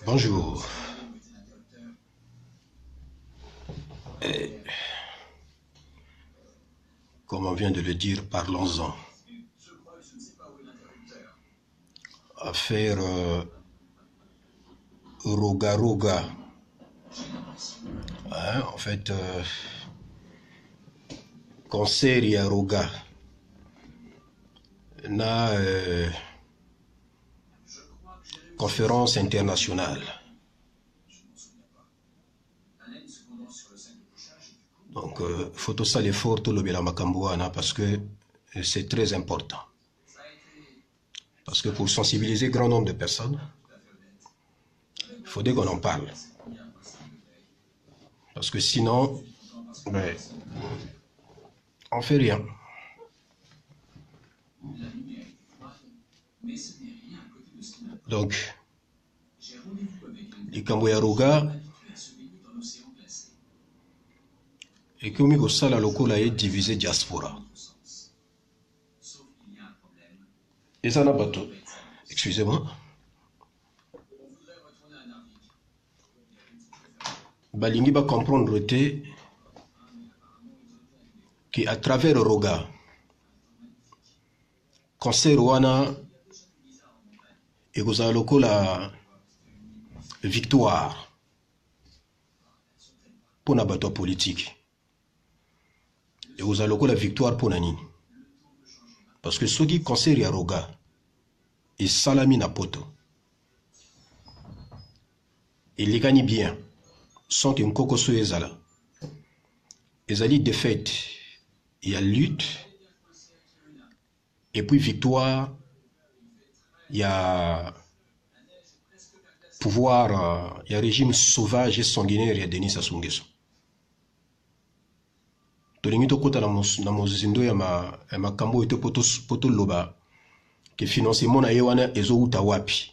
Bonjour. Et, comme on vient de le dire, parlons-en. Affaire Roga Roga. Hein, en fait, concert ya Roga. Na conférence internationale. Donc, faut ça l'effort tout le bela makamboana parce que c'est très important. Parce que pour sensibiliser grand nombre de personnes, il faudrait qu'on en parle. Parce que sinon, ben, on fait rien. Donc, les Kamboya-Roga, et que Miko Sala Lokola est divisé diaspora. Et ça n'a pas tout. Excusez-moi. Balingi va comprendre qu'à travers Roga, concert Wana et Gozaloko la victoire pour la bataille politique. Et Gozaloko la victoire pour Nani. Parce que ceux qui concert ya Roga et Salami Napoto, et les gagnent bien, sont une coco sur Ezala. Ezali défaite, il y a lutte, et puis victoire, il y a pouvoir, il y a régime sauvage et sanguinaire, il y a Denis Sassou Nguesso. Tolingi to kota na mozindo ya makambo ete poto loba ke financement na yewana ezo uta wapi.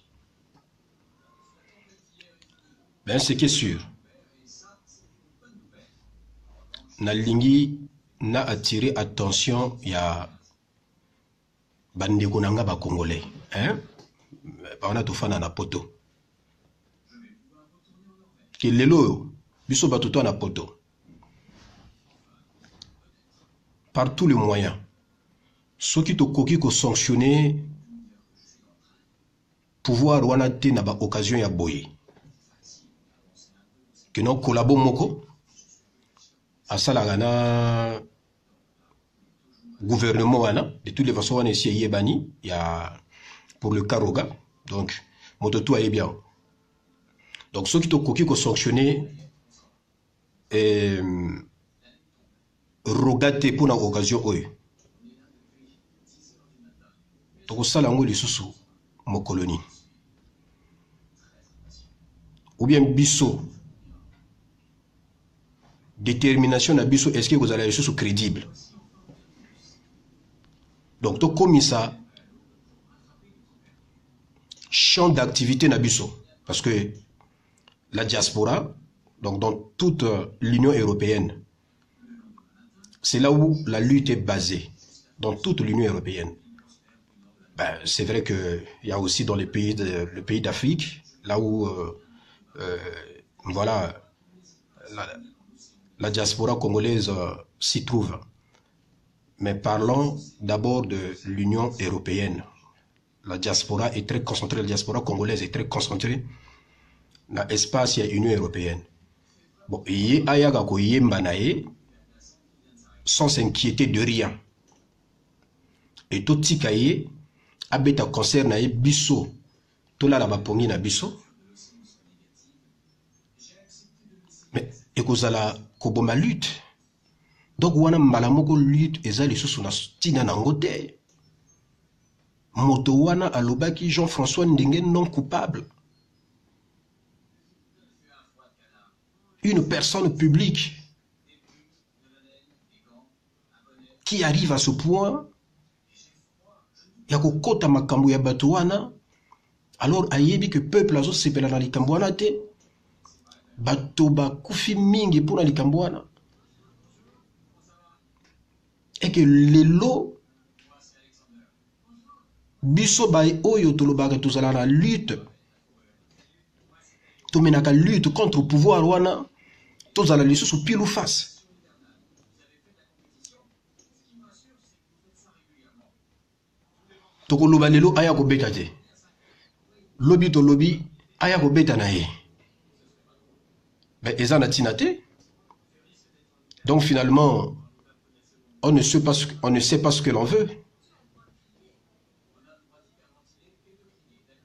Ben ce qui est sûr, na lingi na attirer attention ya bandeko nanga ba congolais, hein? Ba na tofana na poto. Ke lelo biso batuto na poto. Par tous les moyens, ceux qui te koki ko sanctionner pouvoir wana te na ba occasion ya boye. Que non collabo moko asala na gouvernement wana de toutes les façons wana ici yebani ya pour le Karoga. Donc mototo aye bien. Donc ceux qui te koki ko sanctionner Rogate pour une occasion oyo. Donc ça lango lisusu mo colonie. Ou bien biso détermination na biso est-ce que vous allez lisusu crédible. Donc to comme ça champ d'activité na biso parce que la diaspora donc dans toute l'Union européenne c'est là où la lutte est basée, dans toute l'Union européenne. Ben, c'est vrai qu'il y a aussi dans le pays d'Afrique, là où voilà, la diaspora congolaise s'y trouve. Mais parlons d'abord de l'Union européenne. La diaspora est très concentrée, la diaspora congolaise est très concentrée dans l'espace de l'Union européenne. Bon, il y a sans s'inquiéter de rien. Et tout tikaye abeta concert na biso to la ba pongi na biso. Mais ekozala koboma lutte. Donc wana malamoko lutte ezali susu na tina na ngote. Moto wana alobaki Jean-François Ndenge non coupable. Une personne publique qui arrive à ce point, ya kokota makambo ya bato wana, alors ayebi que peuple azo sepela na likambo wana te, bato bakufi mingi pour na likambo wana, et que lelo biso ba oyo tolobaka tozala na lutte tomenaka lutte contre le pouvoir wana tozala lisusu pile ou face. Tokoloba lelo aya kobeta te. Lobi to lobi aya kobeta na ye. Ben eza na tina te. Donc finalement on ne sait pas ce que l'on veut.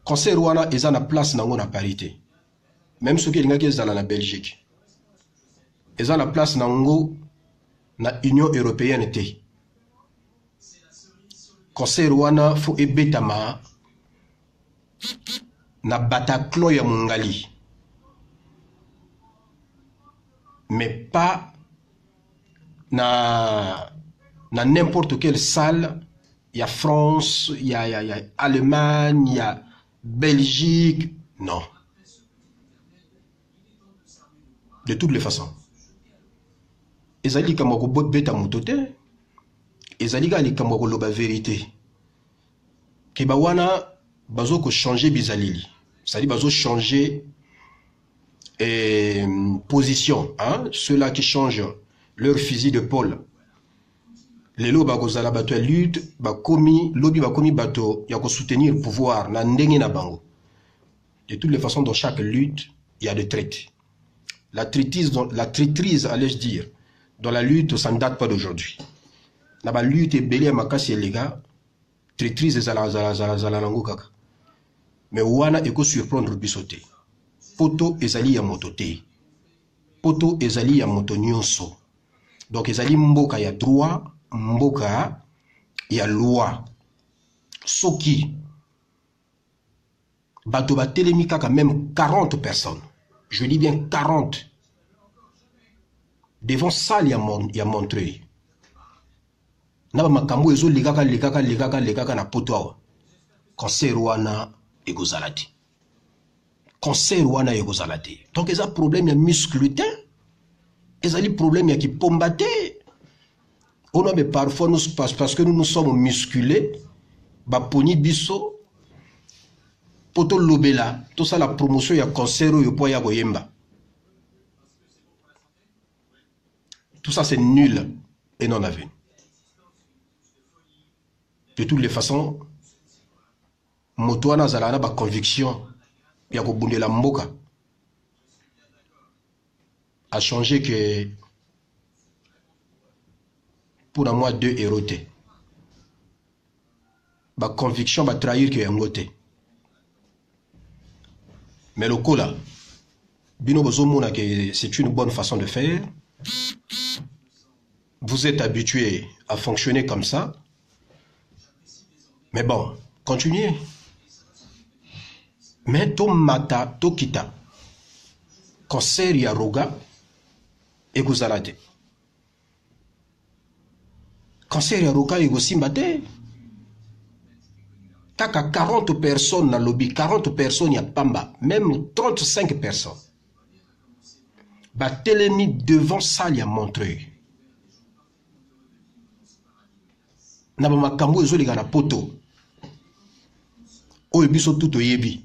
Concert wana eza na place nango na parité. Même ceux qui lingaki ezala na Belgique. Eza na place nango na Union européenne te. Concert wana fo ebetama na Bataclan ya Mongali. Mais pas na n'importe quelle salle. Il y a France, il y a Allemagne, il y a Belgique. Non. De toutes les façons. Ezali kamoko bot beta mutote. Ezali ga li kamoko loba vérité. Keba wana bazo ko changer bizalili. Ça dit bazo changer position, hein? Ceux-là qui changent leur fusil de pôle. Les lots bakozala bato ya lutte, bakomi lobby bakomi bato ya ko soutenir le pouvoir na ndenge na bango. De toutes les façons, dans chaque lutte, il y a des traites. La traîtrise, allais-je dire, dans la lutte, ça ne date pas d'aujourd'hui. Dans la lutte est belé à makasi les gars, traîtrise et zala nango kaka. Mais wana eko surprendre bisoté. Poto ezali ya mototé. Poto ezali ya moto nyonso. Donc ezali mboka ya droit, mboka ya loi. Soki bato ba telemi kaka même 40 personnes. Je dis bien 40. Devant salle ya Montreuil. Naba makambo ezo legaka na poto awa. Concert wana egozalati. Concert wana egozalati. Donc eza problème ya muscle te. Ezali problème ya ki pombate. On a mais parfois nous parce que nous sommes musculés, ba poni biso poto lobela, tout ça la promotion ya concert yo po ya koyemba. Tout ça c'est nul et non avenu. De toutes les façons, moto wana zalana ba conviction ya ko bundela mboka a changé que pour moi deux héros. Ma conviction va trahir que yangote. Mais le coup là, bino bozomona que c'est une bonne façon de faire. Vous êtes habitué à fonctionner comme ça. Mais bon, continuez. Mais to mata, to kita. Concert ya roga et vous allez. Concert ya roga et vous simbate. Kaka 40 personnes dans le lobby, 40 personnes ya pamba, même 35 personnes. Ba telemi devant ça ya Montreuil. Na ba makambo ezo liga na poto. O ebiso tuto yebi.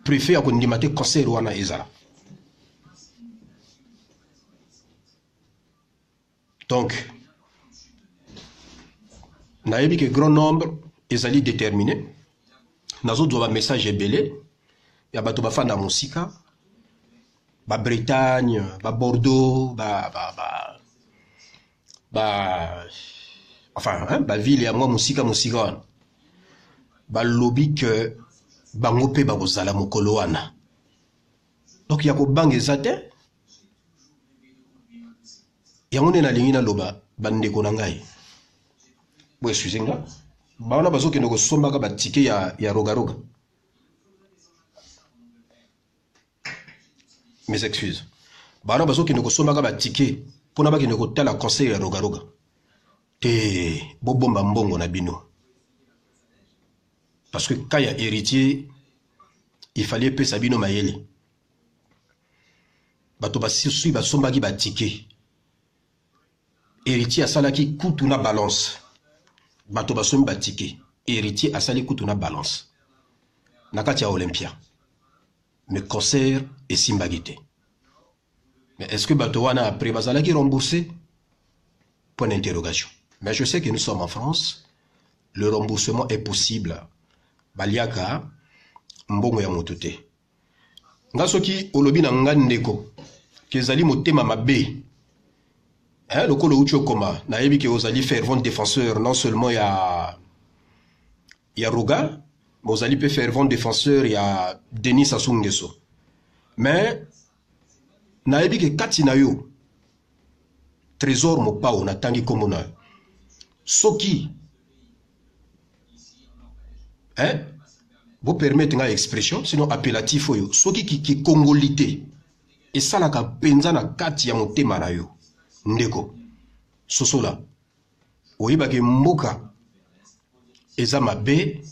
Préfet a kondimate concert wana ezala. Donc, nayebi que grand nombre ezali déterminé. Nazo doit message ebele. Ya bato bafanda musika. Ba Bretagne, ba Bordeaux, enfin, hein, ba ville ya moi musika wana. Ba lobby que bango pe ba kozala mokolo wana. Donc ya ko bang ezate. Yango ne na lingi na loba bandeko na ngai. Bo excusez-moi. Ba wana bazo kende ko sombaka ba ticket ya roga. Mes excuses. Ba wana bazo kende ko sombaka ba ticket pona ba kende ko tala conseil ya roga. Te bobomba mbongo na bino. Parce que quand il y a héritier, il fallait payer Sabino Mayele. Bato basisui basombaki ba ticket. Héritier asalaki kutu na balance. Bato basombi ba ticket. Héritier asali kutu na balance. Nakati ya Olympia. mais concert et simbagité. Mais est-ce que Batowana après Bazalaki remboursé? Point d'interrogation. Mais je sais que nous sommes en France, le remboursement est possible. Baliaka, mbongo ya motote. Nga soki olobi na nga ndeko, kezali motema mabe. Hein, le kolo uchi okoma, na yebi ke ozali fervent défenseur, non seulement ya Roga, mais ozali pe fervent défenseur ya Denis Sassou Nguesso. Mais, na yebi ke kati na yo, trésor mopao na tangi komona. Soki, hein, vous permettez une expression, sinon appellatif yo. Soki ki congolité, et ça la ka penza na kati ya motema na yo. Ndeko, sosola, oyiba ke mboka, eza mabe,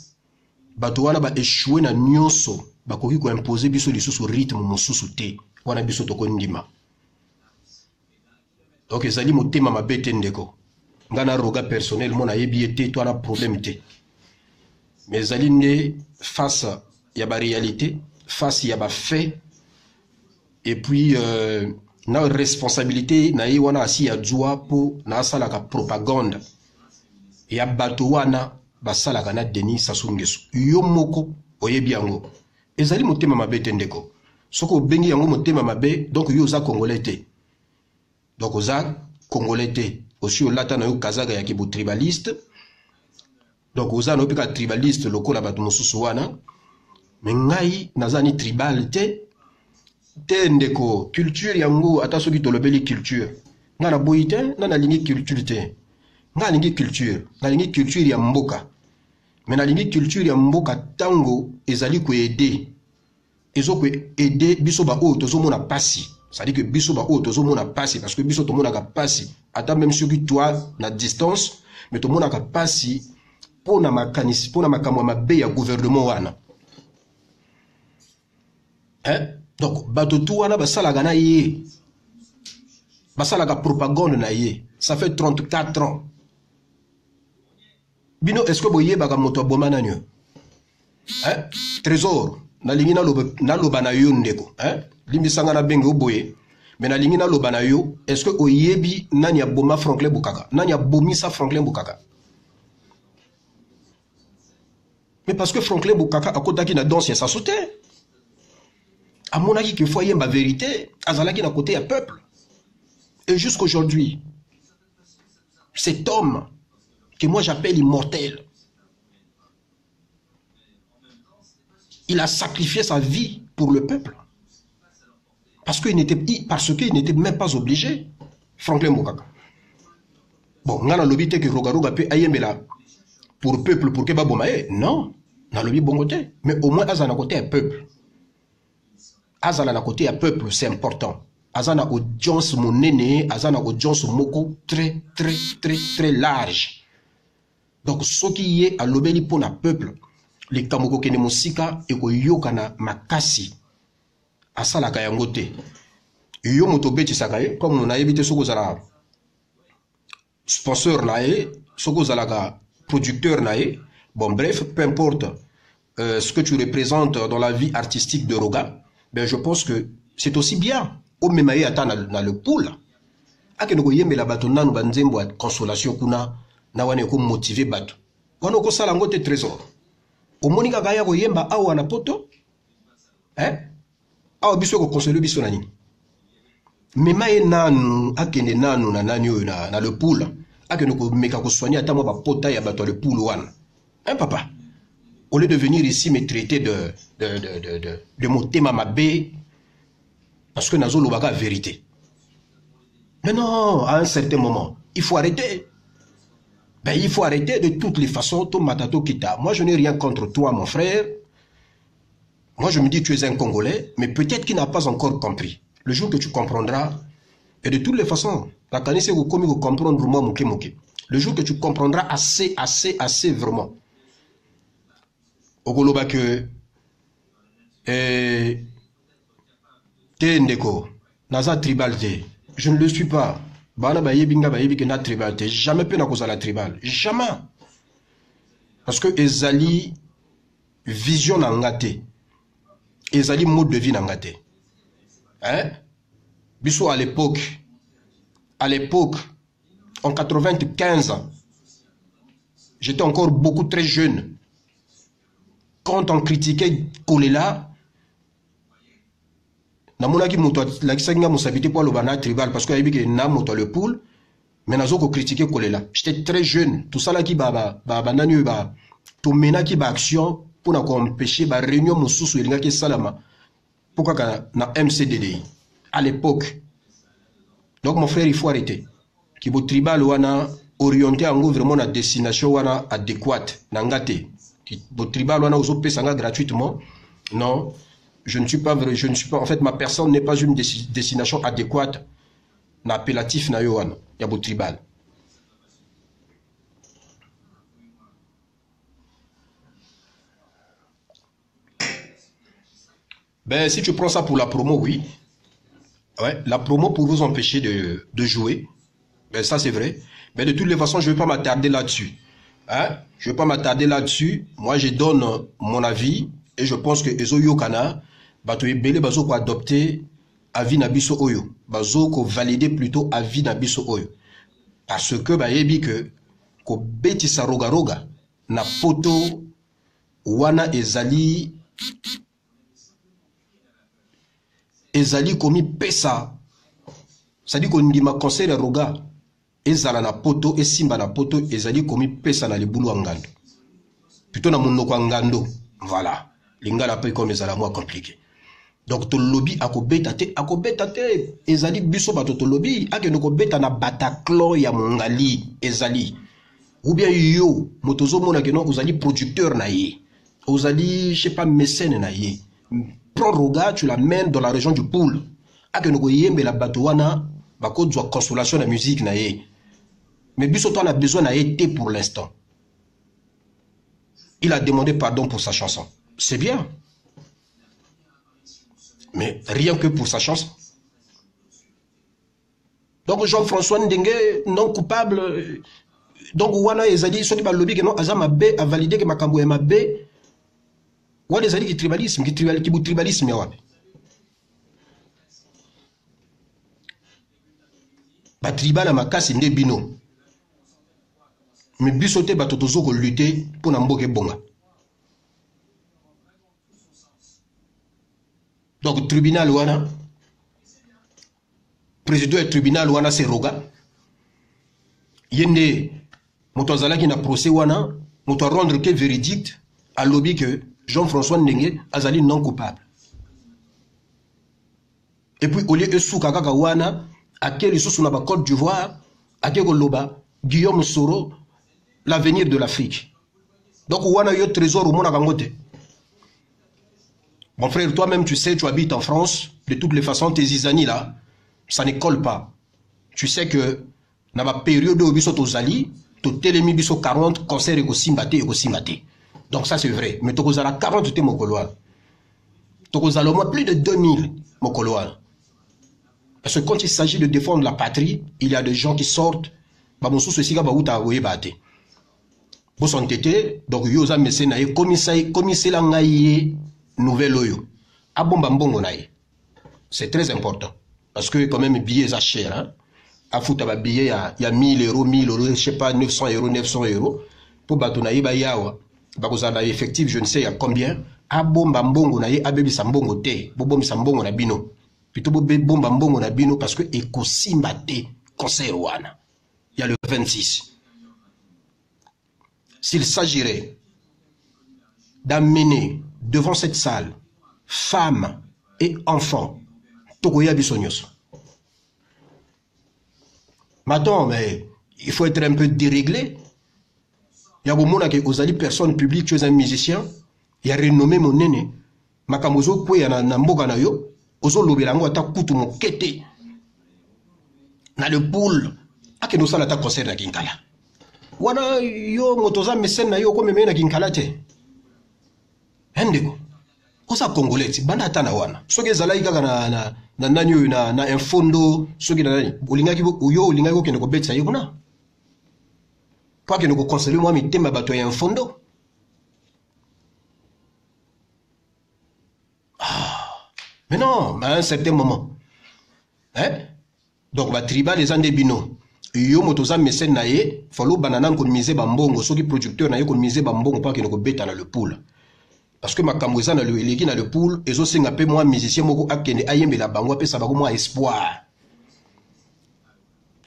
bato wana ba échoué na nyonso, bakoki ko imposer biso lisusu rythme mosusu te, wana biso toko ndima. Donc ezali motema mabe te ndeko. Ngana roga personnel mona yebi ete to na problème te. Mais ezali ne face ya ba réalité, face ya ba fait, et puis na responsabilité na ye wana asi ya djoa po na sala ka propagande ya bato wana basala kana Denis Sassou Nguesso yo moko oyebi yango ezali motema mabe te ndeko soko bengi yango motema mabe donc yo za congolais te donc oza congolais te aussi olata na yo kazaga ya kibu tribaliste donc oza no pika tribaliste lokola bato mosusu wana mais ngai nazani tribal te ndeko culture yango ata soki tolobeli culture nga na boyi te na lingi culture te nga lingi culture ya mboka mais na lingi culture ya mboka tango ezali ko aider ezo ko aider biso ba o tozomona pasi ça dit que biso ba o tozomona pasi parce que biso tomona ka pasi ata même soki toi na distance mais tomona ka pasi pona makanisi pona makamwa mabe ya gouvernement wana hein. Donc, batotou wana basalaga na ye, basalaga propagande na ye, ça fait 34 ans. Bino, est-ce que boye baga moto aboma na nyo? Hein? Trésor, na lingi na loba na yo ndeko, hein? Limbi sanga na benge boye, mais na lingi na loba na yo, est-ce que oyebi nani aboma Franklin Bukaka? Nani abomisa Franklin Bukaka? Mais parce que Franklin Bukaka a kotaki na danse ya sa sauté. À mon avis, qu'il faut y avoir la vérité, Azalaki n'a côté à peuple. Et jusqu'aujourd'hui, cet homme que moi j'appelle immortel, il a sacrifié sa vie pour le peuple. Parce qu'il n'était même pas obligé. Franklin Bukaka. Bon, on a l'obité que Rogaruga peut ayemela pour le peuple, pour que Babomae. Non, on a l'obité bon côté. Mais au moins, Azana côté à peuple. Azana na côté à peuple, c'est important. Azana audience monene, azana audience moko très large. Donc ce qui est à l'obéli pour na peuple, les kamoko kene musika et ko yokana makasi. Asala kayangote. Yo motobeti sakaye comme on a évité soko zala sponsor nae, soko zala producteur nae. Bon bref, peu importe ce que tu représentes dans la vie artistique de Roga. Ben, je pense que c'est aussi bien. Au même temps, dans le pool, à que nous yembe la bateau nanu banzembo consolation kuna na wane ko motiver bateau. Wana ko sala ngote trésor. Au moninga gaya ko yemba awa na poto, hein? Awa biso ko consoler biso nani. Mais maye nanu akende nanu na nani yo na le pool, à que nous ko meka ko soigner ata mo ba pota ya bateau le pool wana. Hein papa? Au lieu de venir ici me traiter de mon thème mabé, parce que Nazo Lobaga vérité. Mais non, à un certain moment, il faut arrêter. Ben, il faut arrêter de toutes les façons, ton matato kita. Moi, je n'ai rien contre toi, mon frère. Moi, je me dis que tu es un Congolais, mais peut-être qu'il n'a pas encore compris. Le jour que tu comprendras, et de toutes les façons, la canisse vous commis vous comprendre vraiment moké moké. Le jour que tu comprendras assez vraiment. Ogoloba que Ndeko naza tribalité. Je ne le suis pas. Bana ba yebinga ba yebi que na tribalité. Jamais pe na koza la tribal. Jamais. Parce que ezali vision na ngate. ezali mode de vie nangate. Hein? Biso à l'époque, en 95 ans, j'étais encore beaucoup très jeune. Quand on critiquait Kolela, namonaki moto la kisanga musabité pour le bana tribal parce que ayebi que na moto le poule, mais nazo ko critiquer Kolela. J'étais très jeune, tout ça là qui ba nani ba to mena ki ba action pour na empêcher ba réunion mususu elinga ki salama. Pourquoi na MCDDI à l'époque. Donc mon frère il faut arrêter. Ki bo tribal wana orienté en gros vraiment la destination wana adéquate nangate. Ki bo tribal wana ozo pesanga gratuitement. Non. Je ne suis pas, en fait, ma personne n'est pas une destination adéquate. N'appellatif na yohan, yabo tribal. Ben, si tu prends ça pour la promo, oui. Ouais, la promo pour vous empêcher de jouer. Ben, ça c'est vrai. Mais de toutes les façons, je ne vais pas m'attarder là-dessus. Hein? Je ne vais pas m'attarder là-dessus. Moi, je donne mon avis et je pense que Ezo Yokana, bato ebele bazo ko adopter avis na biso oyo bazo ko valider plutôt avis na biso oyo parce que ba yebi que ko betisa roga na poto wana ezali komi pesa ça dit ko ndima concert roga ezala na poto esimba na poto ezali komi pesa na libulu ngando plutôt na monoko ngando voilà lingala pe comme ezala moi compliqué. Donc to lobby akobeta te ezali biso bato to lobby akeno ko beta na Bataclan ya mongali ezali ou bien yo motozo mona ke non ozali producteur na ye ozali je sais pas mécène na ye proroga tu l'amènes dans la région du Poul akeno ko yembe la bato wana bako dwa consolation na musique na ye mais biso to on a besoin na ye te pour l'instant. Il a demandé pardon pour sa chanson, c'est bien. Mais rien que pour sa chanson. Donc Jean-François Ndenge, non coupable. Donc Wana Ezadi, soit pas lobby que non, Azama B a validé que Makambo est B. Wana Ezadi qui tribalisme, qui tribalisme, yawabe. Ba tribal à Makasi Ndebino. Mais bisote batotozo ko lutter pour Namboke Bonga. Donc, tribunal wana, président du tribunal wana c'est roga. Yende, motozala qui n'a procès wana, moto rendre que verdict à lobby que Jean-François Ndenge azali non coupable. Et puis, au lieu de soukaka wana, à quel sous na Côte d'Ivoire, à quel loba, Guillaume Soro, l'avenir de l'Afrique. Donc, wana yo trésor au monde kangote. Mon frère, toi-même, tu sais, tu habites en France. De toutes les façons, tes isani là, ça ne colle pas. Tu sais que dans ma période où biso tozali, to telemi biso 40 concerts et simbate. Donc ça c'est vrai. Mais tokozala 40 te mokoloa. Tokozala au moins plus de 2000 mokoloa. Parce que quand il s'agit de défendre la patrie, il y a des gens qui sortent. Ba mosu se siga ba uta oye bate. Bo son tété, donc yoza mesena e commissaire la ngaye nouvelle oyo. Abomba mbongo nae. C'est très important. Parce que quand même, billet est cher. Hein? À foutre un billet, il y a 1000 euros, je sais pas, 900 euros. Pour batonaï bayawa. Bakozana effectif, je ne sais à combien. Abomba mbongo nae, abebi sambongo te. Bobom sambongo na bino. Plutôt bomba mbongo na bino parce que ekosimba te concert wana. Il y a le 26. S'il s'agirait d'amener devant cette salle femmes et enfants, Tokoya Bissonios. Maintenant, mais il faut être un peu déréglé. Il y a beaucoup de gens personnes publiques, tu es un musicien, il y a renommé mon néné. Makamozo kwe na mboga na yo, ozo lobelango ata kutu mo kete. Na le poule, ake no sala ta concert na Kinkala. Wana yo motoza mesen na yo ko meme na Kinkala te. Hendeko. Kosa congolais, banda tana wana. Soki ezalaki kaka na nani na infondo, soki na nani. Olingaki uyo olingaki ko kende ko betsa yo kuna. Kwa kende ko conseiller moi mitema bato ya infondo. Ah. Mais non, à un certain moment. Hein? Donc, ba tribal les andebino. Yo motoza mécène naé, follow banana qu'on mise bambongo, ceux qui producteurs naé qu'on mise bambongo pas que nous bêta dans le pool. Parce que ma kamouza na le elegi na le pool, et zo singa pe moi musicien moko akende ayembe la bango pe ça va moi espoir.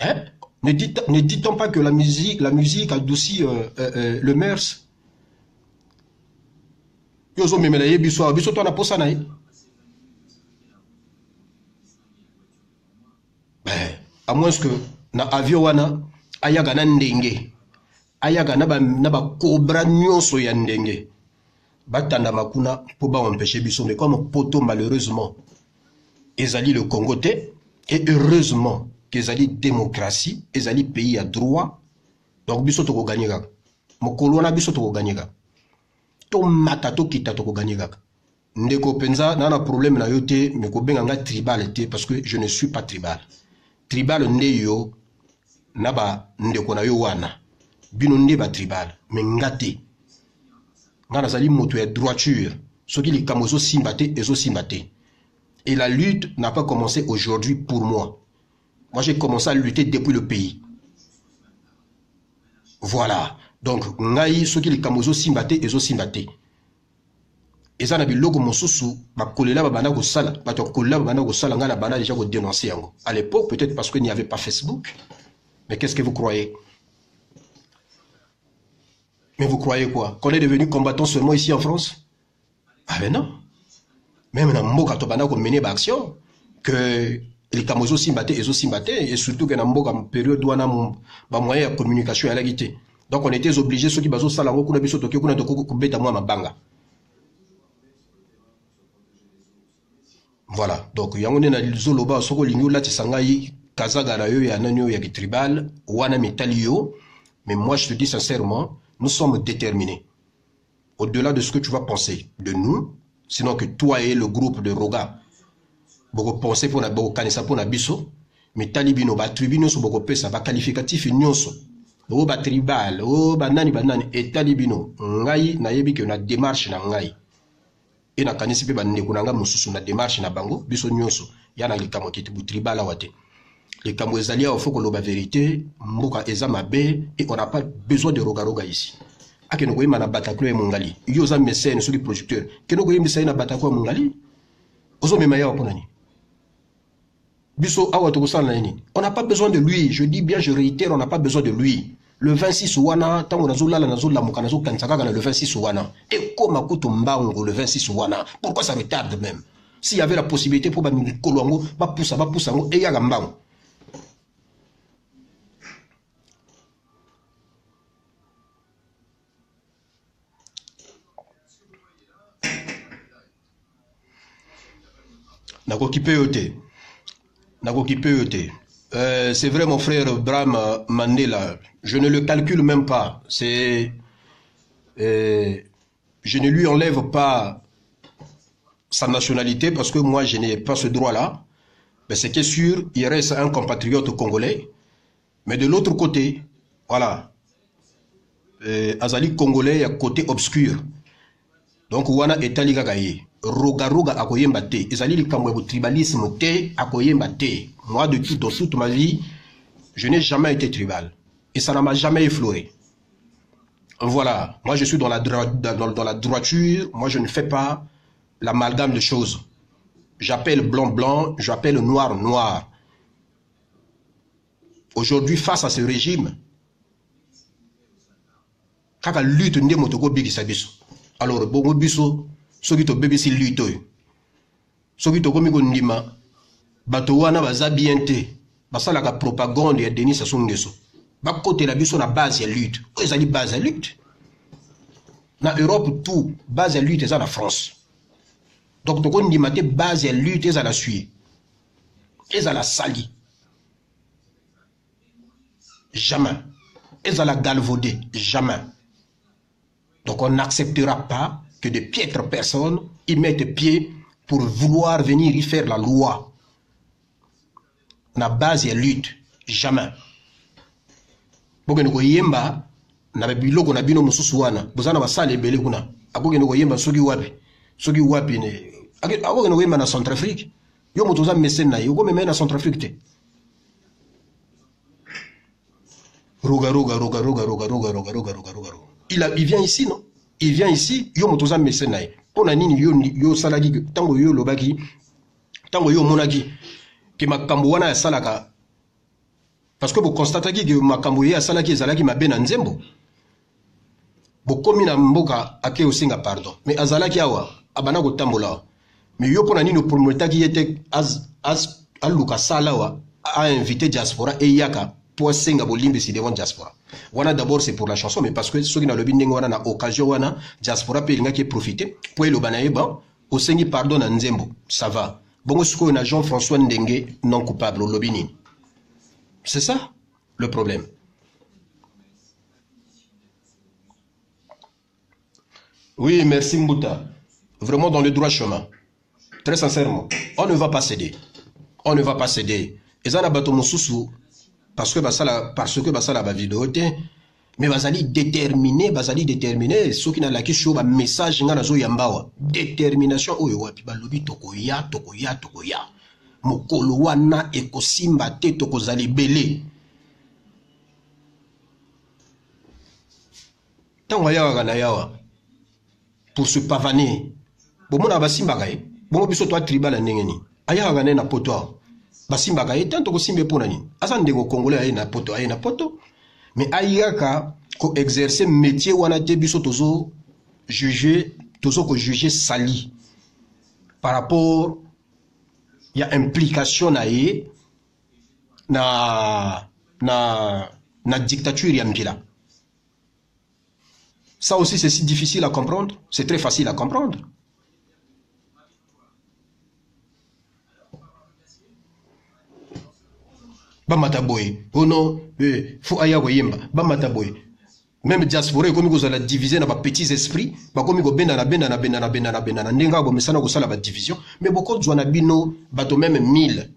Hein? Ne dit-on pas que la musique adoucit le mœurs? Yo zo memela ye biso to na posa naé. Ben, à moins que na avion wana ayaga na ndenge ayaga na ba cobra nyonso ya ndenge batanda makuna pour ba empêcher biso, mais comme poto malheureusement ezali le Congo te, et heureusement qu'ezali démocratie, ezali pays à droit, donc biso to ko gagner kaka mokolo na biso to ko gagner kaka to mata to kita to ko gagner kaka ndeko penza na problème na yote mais ko benga nga tribal te, parce que je ne suis pas tribal. Tribal nde yo naba ndeko na yo wana bino nde ba tribal mais ngate ngana zali moto ya droiture soki li kamozo simbate ezo simbate. Et la lutte n'a pas commencé aujourd'hui pour moi. Moi j'ai commencé à lutter depuis le pays. Voilà. Donc ngai soki li kamozo simbate ezo simbate. Eza na biloko mosusu bakolela babana ko sala bato kolela babana ko sala ngana bana déjà ko dénoncer yango. À l'époque peut-être parce qu'il n'y avait pas Facebook. Mais qu'est-ce que vous croyez? Mais vous croyez quoi? Qu'on est devenu combattant seulement ici en France? Ah ben non. Même dans Mboka Tobana qu'on menait l'action, que les Kamozo Simbate et surtout que dans Mboka période où on a moyen de communication à la guité. Donc on était obligés, ceux qui baso salango kuna biso tokyo kuna toko kubeta mwa mabanga. Voilà. Donc yango na zoloba soko lingo lati sangai kazaga na yo ya nanyo ya tribal wana metalio. Mais moi je te dis sincèrement, nous sommes déterminés. Au-delà de ce que tu vas penser de nous, sinon que toi et le groupe de Roga, vous pensez pour la kanisa pour la biso, mais talibino ba tribino so boko pesa ba qualificatif nyonso. O ba tribal, o banani banani et talibino ngai na yebi que na démarche na ngai. Et na kanisi pe ba ndeko na nga mususu na démarche na bango biso nyonso yana likamo kiti bu tribal awate. Les Kamouezalia au faut que la vérité, Mboka eza mabe, et on n'a pas besoin de Roga ici. A que nous voyons na Bataklo et Mongali. Yosa mécène sur les projecteurs. Que nous voyons na Bataklo et Mongali. Ozo memaya waponani. Biso awa tokosan na nini. On n'a pas besoin de lui. Je dis bien, je réitère, on n'a pas besoin de lui. Le 26 wana, tango nazola la nazola mukanazo kansaka le 26 wana. Et comme akuto mbango le 26 wana. Pourquoi ça retarde même? S'il y avait la possibilité pour bami kolongo, ba poussa ngo et yaga mbango. C'est vrai mon frère Bram Mandela, je ne le calcule même pas. Je ne lui enlève pas sa nationalité parce que moi je n'ai pas ce droit-là. Mais c'est que sûr, il reste un compatriote congolais. Mais de l'autre côté, voilà, Azali congolais à côté obscur. Donc wana etali kakaye. Roga akoyemba te. Ezali likambo tribalisme te akoyemba te. Moi dans toute ma vie, je n'ai jamais été tribal. Et ça ne m'a jamais effleuré. Voilà. Moi je suis dans la droiture. Moi je ne fais pas l'amalgame de choses. J'appelle blanc blanc, j'appelle noir noir. Aujourd'hui face à ce régime, kaka lutte ndé motoko bigisa biso. Alors bongo biso soki to bébé si luto soki to komi ko ndima bato wana baza bien te basala ka propagande ya Denis Sassou Nguesso ba côté la biso na base ya lutte o ezali base ya lutte na Europe tout base ya lutte eza na France. Donc to ko ndima te base ya lutte eza la suie eza la sali jamais eza la galvaudé jamais. Donc on n'acceptera pas que de piètres personnes y mettent pied pour vouloir venir y faire la loi. Na base ya lutte, jamais. Boke noko yemba na biloko na bino mususu wana, bozana basale ebele kuna. Akoke noko yemba soki wapi ne Ako no yemba na Centrafrique. Yo motoza mécène na yo ko meme na Centrafrique te. Roga. Il vient ici, non? Il vient ici, yo motoza mécène na yo. Pour na nini yo salaki tango yo lobaki tango yo monaki ke makambo wana ya salaka parce que vous constatez que makambo ya salaki ezalaki mabe na nzembo bokomi na mboka ake osinga pardon mais azalaki awa abana kotambola mais yo pona nini promotaki yete aluka sala wa a invité diaspora et yaka pour senga bolimbe si devant diaspora wana d'abord c'est pour la chanson mais parce que ceux qui na lobi ndenge wana na occasion wana diaspora pe linga qui profiter pour le banaye ba osengi pardon na nzembo ça va bongo siko na Jean-François Ndenge non coupable lobi nini c'est ça le problème. Oui, merci Mbouta. Vraiment dans le droit chemin. Très sincèrement, on ne va pas céder. On ne va pas céder. Et ça, parce que ça la vidéo, mais bazali déterminé, ceux qui n'ont la question, message nga nazo yambawa, détermination oyo wapi balobi tokoya. Mokolo wana ekosimba te tokozali belé. Tango yawa na yawa pour se pavaner. Bomona basimba gae. Bomo biso to tribal ndengeni. Aya gane na poto. Basimba gae tanto ko simbe pona ni. Asa ndengo congolais aye na poto. Mais ayaka ko exercer métier wana te biso tozo juger sali par rapport il y a implication na dictature ya mpila. Ça aussi c'est si difficile à comprendre, c'est très facile à comprendre. Bamataboy, oh non, faut aya yemba, bamataboy. Même diaspora comme vous allez diviser dans petits esprits, comme vous benda na ndenga bo mesana ko sala ba division, mais beaucoup de na bino bato même 1000.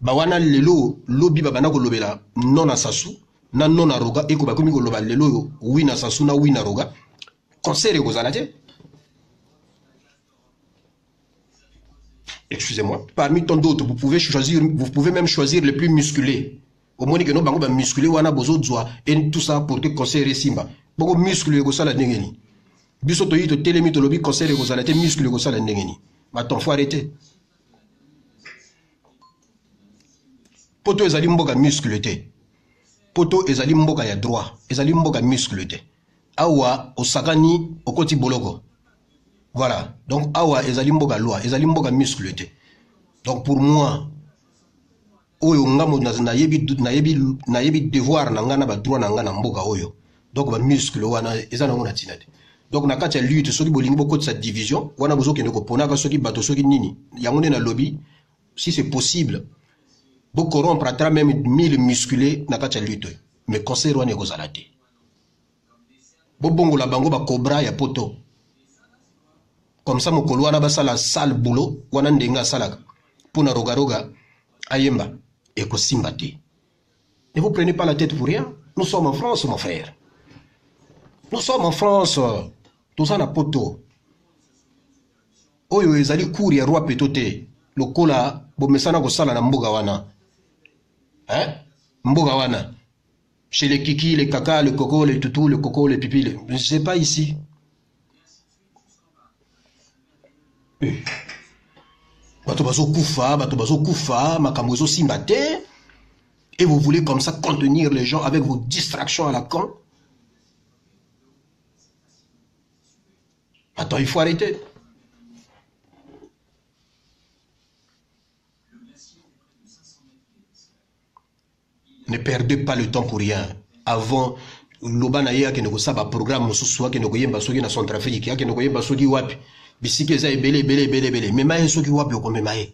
Ba wana lelo lobi babana ko lobela non asasu, na non aroga et ko ba komi ko loba lelo oui na sasu na oui na roga. Conseil ko zalate. Excusez-moi, parmi tant d'autres, vous pouvez même choisir les plus musclés. Au moins que nous bango musclé wana bozo dzwa et tout ça pour te conseiller simba. Boko musclé ko sala ndengeni. Biso to yito telemi to lobi conseiller ko sala te musclé ko sala ndengeni. Maintenant faut arrêter. Poto ezali mboka musclé te. Poto ezali mboka ya droit, ezali mboka musclé te. Awa osakani okoti boloko. Voilà. Donc awa ezali mboka loi, ezali mboka musclé te. Donc pour moi oyo ngamo na yebi devoir na ngana ba droit na ngana mboka oyo donc ba muscle wana eza na ngona tinade donc na kati ya lutte soki bolingi boko sa division wana bozo kende ko ponaka soki bato soki nini yango ne na lobby si c'est possible boko rompre atra même 1000 musclés na kati ya lutte mais conseil wana ko zalate bobongo la bango ba cobra ya poto comme ça mokolo wana ba sala sale boulot wana ndenga salaka pona roga ayemba. Ne vous prenez pas la tête pour rien. Nous sommes en France, mon frère. Nous sommes en France. Tout ça na poto. Oyo ezali kuri ya roi petote. Lokola bomesana ko sala na mboga wana. Hein? Mboga wana. Chez les kiki, les kaka, les coco, les toutou, les coco, les pipi. Je sais pas ici. Bato bazo kufa, makambo zo simbate. Et vous voulez comme ça contenir les gens avec vos distractions à la con. Attends, il faut arrêter. Ne perdez pas le temps pour rien. Avant, l'obana ya ke neko saba programme souswa ke neko yemba soki na Centrafrique, ya ke neko yemba soki wapi. Bisike za belé. Mais maye soki wapi ko maye.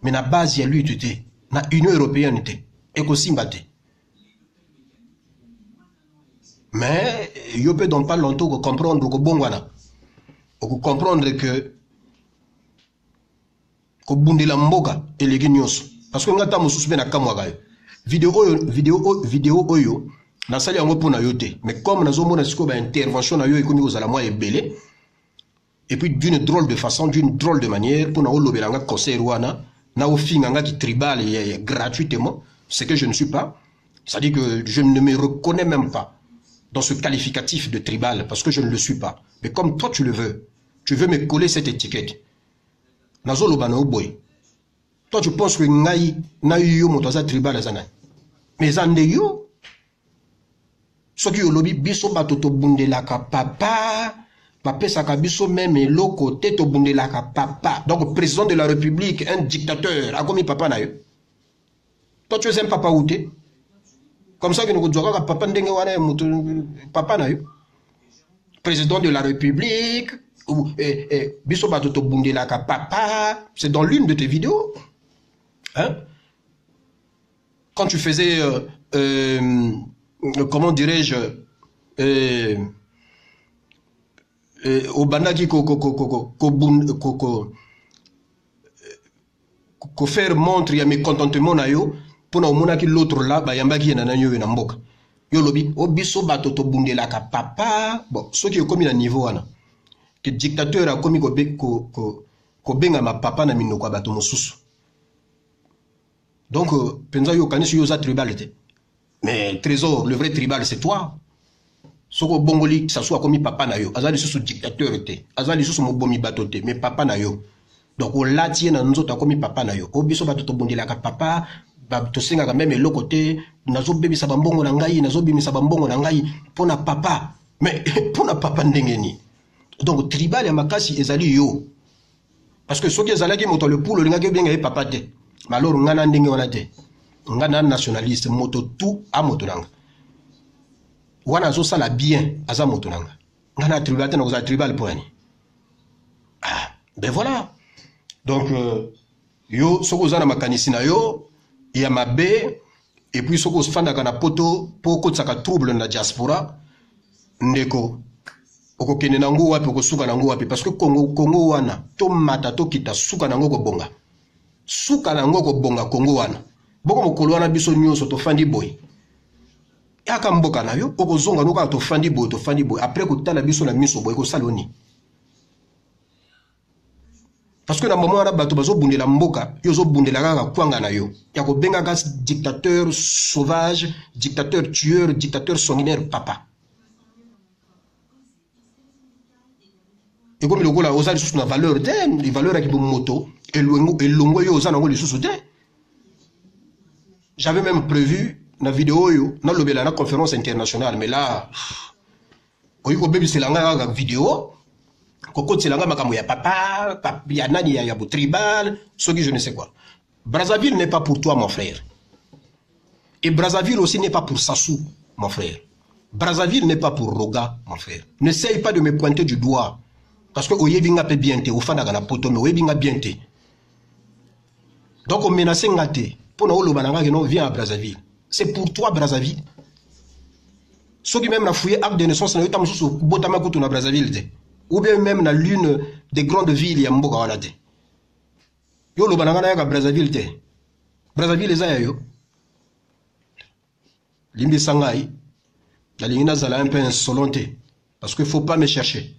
Mais na base ya lui tuté, na Union européenne té, éco-simbate. Mais yo peut donc pas longtemps que comprendre que bongwana. Ou comprendre que bundela mboka eleki nyonso. Parce que ngata mosusu be na kamwa vidéo oyo na sali yango pona yo te. Mais comme nazo mona siko ba intervention na yo ekomi kozala mwa ebele. et puis d'une drôle de façon, d'une drôle de manière, pour nous lobelanga conseil wana, na au finganga qui tribal gratuitement, ce que je ne suis pas. C'est-à-dire que je ne me reconnais même pas dans ce qualificatif de tribal, parce que je ne le suis pas. Mais comme toi tu le veux, tu veux me coller cette étiquette. Nazo lobana boy. Toi tu penses que ngai na yo motoza tribal azana. Mais zande yo. Soki yo lobi biso batoto bundelaka papa. Papa Sakabiso même l'autre côté to bundelaka papa. Donc président de la République, un dictateur, a commis papa na yo. Toi tu es un papa ou t'es? Comme ça que nous disons que papa ndenge wana papa na yo. Président de la République ou biso batoto bundelaka papa, c'est dans l'une de tes vidéos. Hein? Quand tu faisais comment dirais-je au bandaki ko faire montre ya mécontentement na yo pour na omona ki l'autre là ba yambaki na nanyo na mboka yo lobi o biso bato to bundelaka papa bon ceux qui komi na niveau wana que dictateur a komi ko benga ma papa na minoko bato mosusu donc penza yo kanisi yo za tribalité mais trésor le vrai tribal c'est toi. Soko bongoli ça soit comme papa na yo azali sous dictateur te azali sous mobomi batote mais papa na yo donc on la tient na nzota comme papa na yo obiso batoto bondela ka papa ba to senga même le côté nazo bebisa bambongo na ngai nazo bimisa bambongo na ngai pona papa mais pona papa ndengeni donc tribal ya makasi ezali yo parce que soki ezalaki moto le poulo lingaki bien ngai papa te maloro ngana ndenge wana te ngana nationaliste moto tout a moto nanga wana zo sala bien aza moto nanga ngana tribal te na tribal point ah ben voilà donc yo soko zana makanisi na yo ya mabe et puis soko fanda kana poto poko tsaka trouble na diaspora ndeko oko kene nango wapi oko suka nango wapi parce que Congo wana to mata to kita suka nango ko bonga suka nango ko bonga Congo wana boko mokolo wana biso nyonso to fandi boy yaka mboka na yo okozonga nuka to fandi boy après ko tala biso na miso boy ko saloni parce que na moment wana bato bazo bundela mboka yo zo bundela kaka kwanga na yo ya ko benga ka dictateur sauvage dictateur tueur dictateur sanguinaire papa et comme le gola osali sous na valeur de les valeurs qui moto et longo yo osana ngo les sous de j'avais même prévu na vidéo yo na lobela na conférence internationale mais là oyi ko bebi selanga ga vidéo koko selanga makambo ya papa ya nani ya tribal ce qui je ne sais quoi. Brazzaville n'est pas pour toi mon frère et Brazzaville aussi n'est pas pour Sassou mon frère. Brazzaville n'est pas pour Roga mon frère. N'essaye pas de me pointer du doigt parce que oyebinga pe bien te ofana na poto mais oyebinga bien te donc on menace ngate pour na olobananga que non viens à Brazzaville. C'est pour toi Brazzaville. Ceux qui même na fouillé acte de naissance na yotam sous botama kutu na Brazzaville ou bien même na l'une des grandes villes ya mboka wana te. Yo lo bananga na ya Brazzaville te. Brazzaville eza yo. Limbi sangai. La ligne zala un peu insolente parce que faut pas me chercher.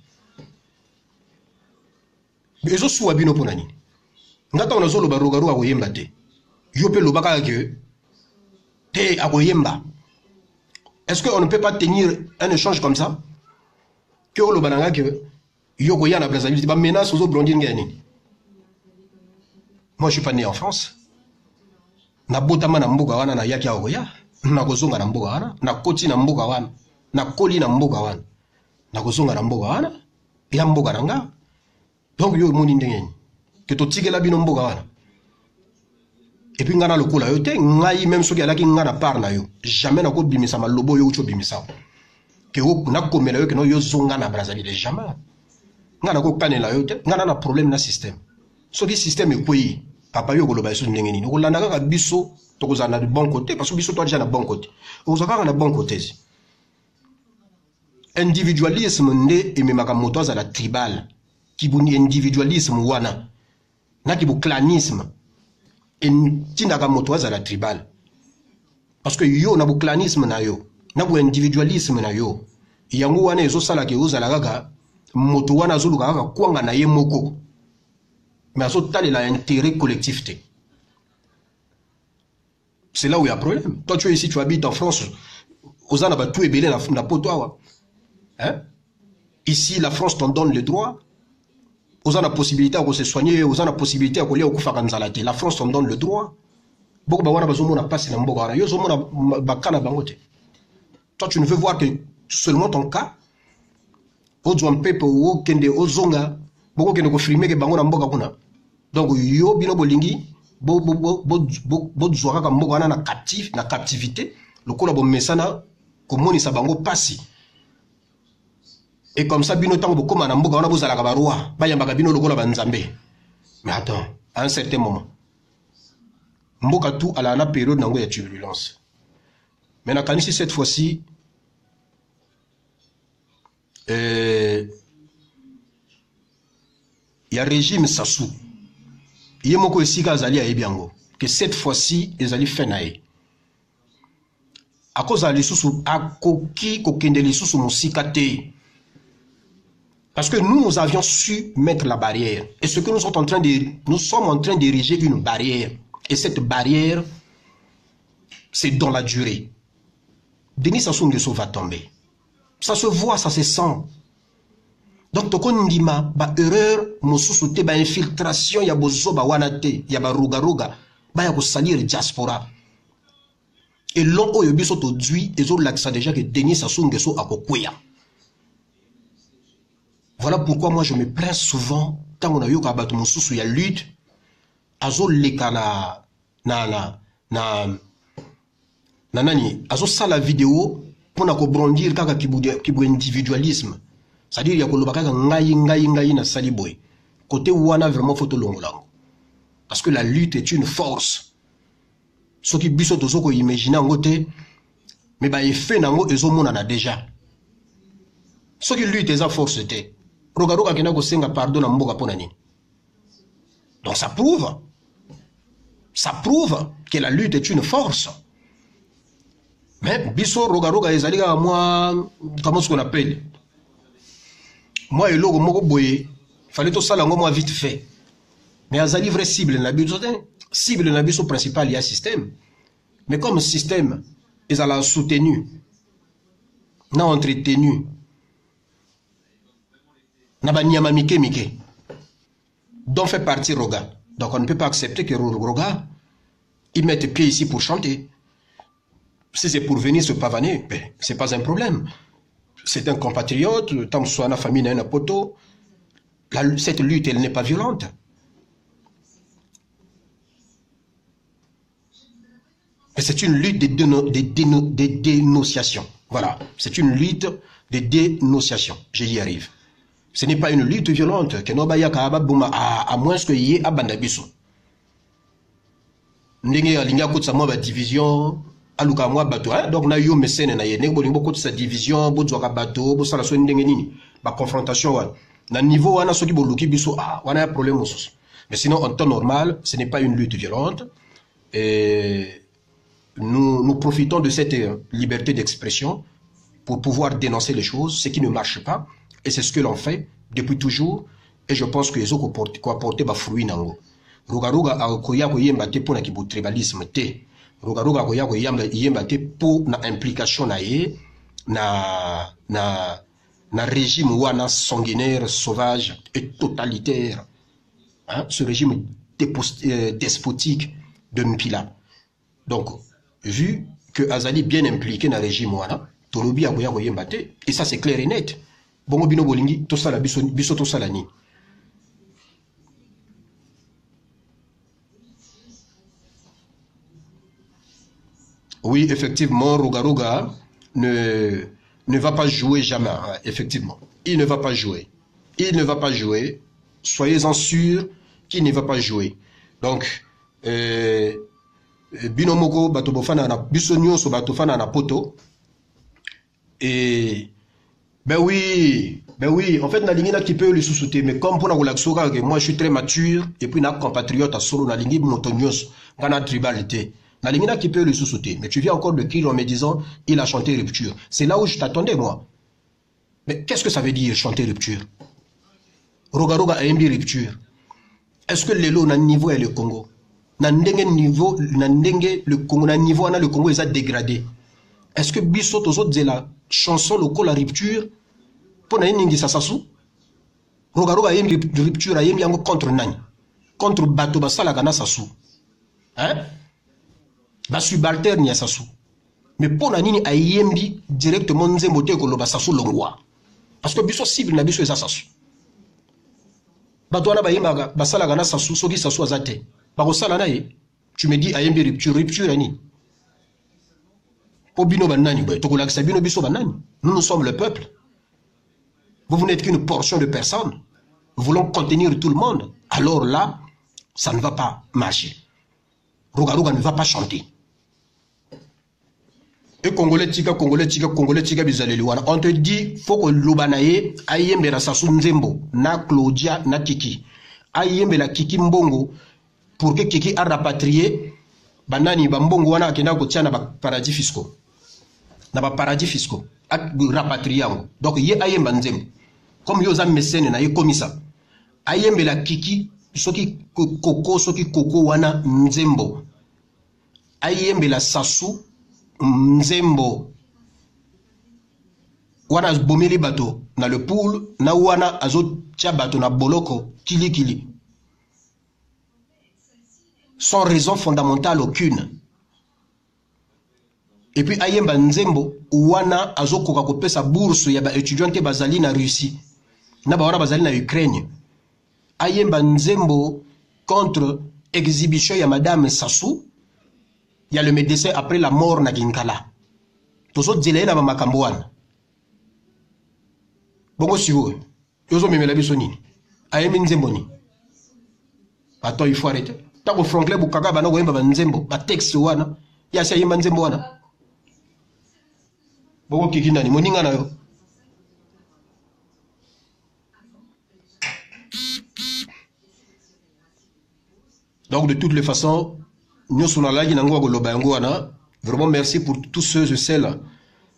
Mais ezo suwa bino ponani. Ngata ona zo lo barogaru akoyemba te. Yo pe lo baka ke est-ce qu'on ne peut pas tenir un échange comme ça? Que le bananga que Yoko Yana Brazzaville, c'est pas menace aux autres blondines gagnées. Moi je suis pas né en France. Na botama na mboga wana na yaki aoya, na kozonga na mboga wana, na koti na mboga wana, na koli na mboga wana, na kozonga na mboga wana, ya mboga nanga. Donc yo moni ndengeni. Que to tigela bino mboga wana. Et puis ngana lokola yo te ngai même soki alaki ngana par na yo jamais na ko bimisa malobo yo ucho bimisa ke o na komela yo ke no yo zonga na Brazzaville jamais ngana ko kanela yo te ngana na problème na système soki système e koyi papa yo koloba so ndenge nini ko landa ka biso to kozana de bon côté parce que biso to déjà na bon côté o zaka na bon côté individualisme nde ememaka moto za la tribal ki buni individualisme wana na ki bu clanisme et tinaka moto azala tribal parce que yo na bu clanisme na yo na bu individualisme na yo yango wana ezo sala ke ozala kaka moto wana zo luka kwanga na ye moko mais azo talela intérêt collectif te. C'est là où il y a un problème. Toi tu es ici, tu habites en France, ozana ba tout ebele na poto hein? Ici la France t'en donne le droit. Ozana possibilité de se soigner, ozana possibilité de au kufa kanzala te. La France t'en donne le droit. Boko ba wana bazomo na passe na mboka wana. Yo zomo na bakana bangote. Toi tu ne veux voir que seulement ton cas. Ozwan pepe o kende ozonga, boko kende ko frimer ke bango na mboka kuna. Donc yo bino bolingi bo zwaka ka mboka wana na captivité, lokola bo mesana ko monisa bango pasi. Et comme ça bino tango bokoma na mboka wana bozala ka ba roi, ba yambaka bino lokola ba nzambe. Mais attends, à un certain moment mboka tout à la période nango ya turbulence. Mais na kanisi cette fois-ci il y a régime Sassou. Il y a moko esika azali ayebiango que cette fois-ci ils allaient faire nae. À cause de lisusu akoki kokende lisusu musika te. Parce que nous avions su mettre la barrière. Et ce que nous sommes en train d'ériger une barrière. Et cette barrière, c'est dans la durée. Denis Sassou Nguesso va tomber. Ça se voit, ça se sent. Donc, toko ndima, ba erreur, mosusu te, ba infiltration, ya bozo, ba wanate, ya ba ruga, ba ya ko salir diaspora. Et l'on oyo biso to dui, et zo laksa déjà que Denis Sassou Nguesso a kokwea. Voilà pourquoi moi je me plains souvent, quand on a eu kabato mosusu ya lutte, azo leka nani, azo sa la vidéo, pour na ko brondir kaka kibu individualisme. C'est-à-dire il y a ko lobaka ngai na saliboy. Côté wana vraiment photo longolango. Parce que la lutte est une force. Ce qui biso to soko imaginer ngote, mais ba effet nango ezomona na déjà. Ce qui lutte est en force te. Rogaroga kena ko senga pardon na mboka pona nini. Donc ça prouve que la lutte est une force. Mais biso rogaroga ezalika moi comment ce qu'on appelle, moi et logo moko boye fallait tout ça là moi vite fait. Mais azali vrai cible na biso cible na biso principal il y a système. Mais comme système ils ont soutenu na entretenu na banyama mike dont fait partie Roga. Donc on ne peut pas accepter que Roga il mette pied ici pour chanter. Si c'est pour venir se pavaner, ben, c'est pas un problème. C'est un compatriote, tant soit la famille n'a un poteau. Cette lutte, elle n'est pas violente. Mais c'est une lutte de dénonciation. Voilà, c'est une lutte de dénonciation. J'y arrive. Ce n'est pas une lutte violente. À moins qu'il y ait Abandabiso. Ndenge alinga kutsa mwa ba division aluka mwa bato donc na yo mesene na ye ndenge bolingo kutsa division bozwaka bato bosala so ndenge nini ba confrontation wana na niveau wana soki boluki biso wana ya problème mosusu. Mais sinon en temps normal ce n'est pas une lutte violente et nous profitons de cette liberté d'expression pour pouvoir dénoncer les choses, ce qui ne marche pas, et c'est ce que l'on fait depuis toujours, et je pense que les autres ko apporter ba fruit nango. Rogaroga akoya ko yemba te pona kibu tribalisme te. Rogaroga akoya ko yemba te po na implication na ye na régime wana sanguinaire, sauvage et totalitaire. Hein? Ce régime despotique de Mpila. Donc, vu que Azali bien impliqué dans le régime wana, tolobi akoya ko yemba te, et ça c'est clair et net. Bongo bino bolingi to sala biso to sala ni. Oui, effectivement, Rogaroga ne va pas jouer jamais, effectivement. Il ne va pas jouer. Il ne va pas jouer. Soyez-en sûrs qu'il ne va pas jouer. Donc, Binomoko, Batobofana, Bissonio, Batofana, na poto. Et, ben oui, en fait, Nalingina qui peut le sous-souter, mais comme pour Nagolaksoga, moi je suis très mature, et puis na compatriote à solo, Nalingi, Montonios, Gana tribalité. Nalimina qui peut le sous-sauter. Mais tu viens encore de kill en me disant il a chanté rupture. C'est là où je t'attendais, moi. Mais qu'est-ce que ça veut dire chanter rupture? Roga a une rupture. Est-ce que l'élo na niveau est le Congo? Na niveau, le Congo, na niveau, le Congo est dégradé. Est-ce que biso aux autres la chanson loco la rupture pour na ningi sasasu? Roga a une rupture a une contre nani? Contre bato basala gana sasu. Hein? Ba subalterne ya sasu. Mais pour na nini a yembi directement nzembo te ko lo basasu longwa. Parce que biso cible na biso eza sasu. Bato wana ba yemba basala gana sasu soki sasu azate. Ba ko sala na ye. Tu me dis a yembi rupture ani. Obino banani boy, to ko lakisa bino biso banani. Nous sommes le peuple. Vous n'êtes qu'une portion de personnes. Nous voulons contenir tout le monde. Alors là, ça ne va pas marcher. Roga ne va pas chanter. Et Congolais tika bizaleli wana. On te dit, faut que l'obanaye ayembe la sasu nzembo, na Claudia, na Kiki. Ayembe la Kiki mbongo, pour que Kiki a rapatrié, banani bambongo wana akenda kotia na ba paradis fiscaux. Na ba paradis fiscaux. A rapatrié yango. Donc ye ayemba nzembo. Comme yo za mécène na ye komisa. Ayembe la Kiki, soki koko wana nzembo. Ayembe la sasu nzembo wana bomeli bato na le pool na wana azo tia bato na boloko kili sans raison fondamentale aucune. Et puis ayemba nzembo wana azo koka kopesa bourse ya ba étudiante bazali na Russie na ba wana bazali na Ukraine. Ayemba nzembo contre exhibition ya madame Sassou. Il y a le médecin après la mort na Ginkala. Tous autres délais na makamboan. Bongo siwo. Yozo memela bisoni. Ayembe nzembo ni. Attends, il faut arrêter. Tako Franklin Bukaka bana ko yemba nzembo, ba texte wana. Ya sia yemba nzembo wana. Bongo kiki nani moninga na yo. Donc de toutes les façons, vraiment merci pour tous ceux et celles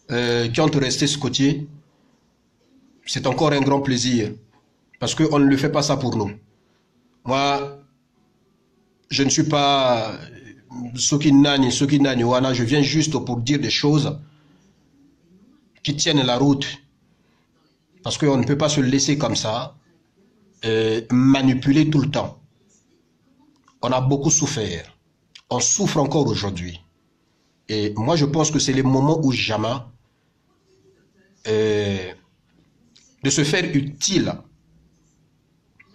qui ont resté scotchés. C'est encore un grand plaisir parce qu'on ne le fait pas ça pour nous. Moi, je ne suis pas Sokinani, je viens juste pour dire des choses qui tiennent la route. Parce qu'on ne peut pas se laisser comme ça manipuler tout le temps. On a beaucoup souffert. On souffre encore aujourd'hui. Et moi, je pense que c'est le moment où jamais de se faire utile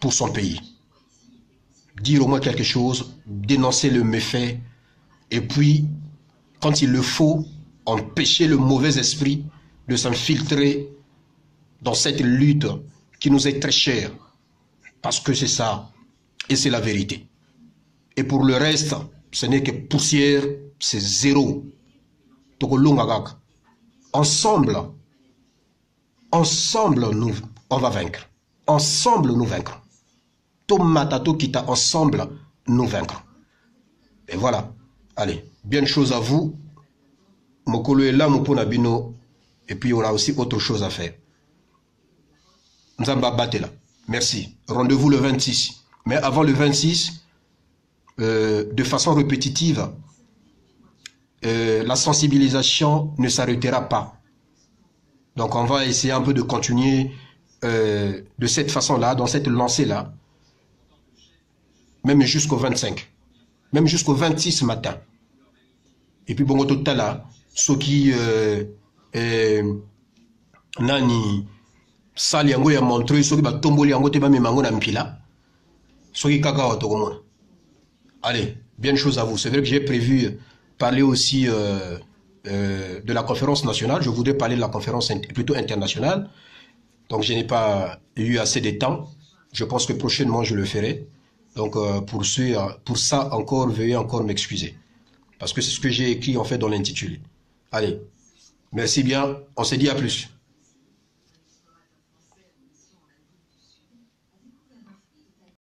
pour son pays. Dire au moins quelque chose, dénoncer le méfait, et puis, quand il le faut, empêcher le mauvais esprit de s'infiltrer dans cette lutte qui nous est très chère. Parce que c'est ça, et c'est la vérité. Et pour le reste, ce n'est que poussière, c'est zéro. Ensemble, nous, on va vaincre. Ensemble, nous vaincrons. Tomatato kita, ensemble, nous vaincrons. Et voilà. Allez, bien chose à vous. Mokolo est là, Moponabino. Et puis, on a aussi autre chose à faire. Nzamba Batela. Merci. Rendez-vous le 26. Mais avant le 26, de façon répétitive, la sensibilisation ne s'arrêtera pas. Donc on va essayer un peu de continuer de cette façon-là, dans cette lancée-là, même jusqu'au 25, même jusqu'au 26 matin. Et puis bon, tout à l'heure, ceux qui nani sali yango ya montré, ceux qui ba tomboli yango te ba memango na mpila, ceux qui kaka otogomona. Allez, bien chose à vous. C'est vrai que j'ai prévu parler aussi de la conférence nationale. Je voudrais parler de la conférence plutôt internationale. Donc je n'ai pas eu assez de temps. Je pense que prochainement je le ferai. Donc pour ça encore, veuillez encore m'excuser. Parce que c'est ce que j'ai écrit en fait dans l'intitulé. Allez, merci bien. On se dit à plus.